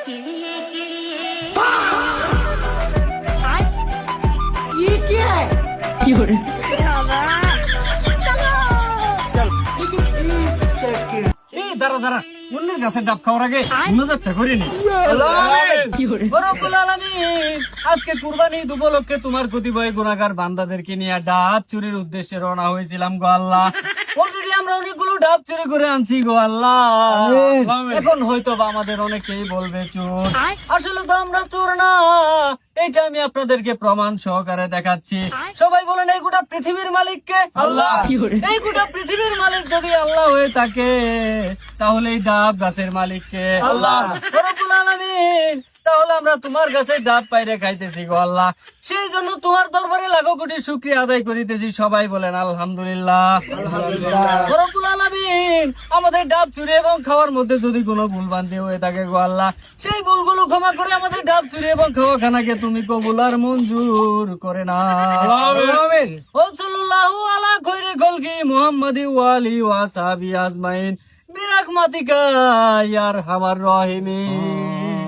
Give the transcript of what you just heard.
ये क्या है? এই দাঁড়া দাঁড়া, অন্যের গাছের ডাব খাওয়ার আগে নজরটা করিনি। রব্বুল আলামিন, আজকে কুরবানি ঈদ উপলক্ষে তোমার কতিপয় গুনাহগার বান্দাদেরকে নিয়ে ডাব চুরির উদ্দেশ্যে রওনা হয়েছিলাম গো আল্লাহ। অলরেডি আমরা অনেকগুলো ডাব চুরি করে আনছি গো আল্লাহ। এখন হয়তো বা আমাদের অনেকেই বলবে চোর, আসলে তো আমরা চোর না। এইটা আমি আপনাদেরকে প্রমাণ সহকারে দেখাচ্ছি। সবাই বলেন এই গোটা পৃথিবীর মালিক কে? আল্লাহ। এই গোটা পৃথিবীর মালিক যদি আল্লাহ হয়ে থাকে, তাহলে এই ডাব গাছের মালিক কে? আল্লাহ। রব্বুল আলামিন, তাহলে আমরা তোমার গাছে ডাব পাইরে খাইতেছি গো আল্লাহ। সেই জন্য তোমার দরবারে লাখো কোটি শুকরিয়া আদায় করিতেছি। সবাই বলেন আলহামদুলিল্লাহ। রব্বুল আলামিন, আমাদের ডাব চুরি এবং খাওয়ার মধ্যে যদি কোনো ভুল ভ্রান্তি হয়ে থাকে গো আল্লাহ, সেই ভুলগুলো ক্ষমা করে আমাদের ডাব চুরি এবং খাওয়া খানাকে তুমি কবুল আর মঞ্জুর করে না। আমিন। ও সাল্লাল্লাহু আলা খায়রি খলকি মুহাম্মাদি ওয়া আলিহি ওয়া সাহবিহি আজমাইন বিরাহমাতিকা ইয়া আরহামার রাহিমিন।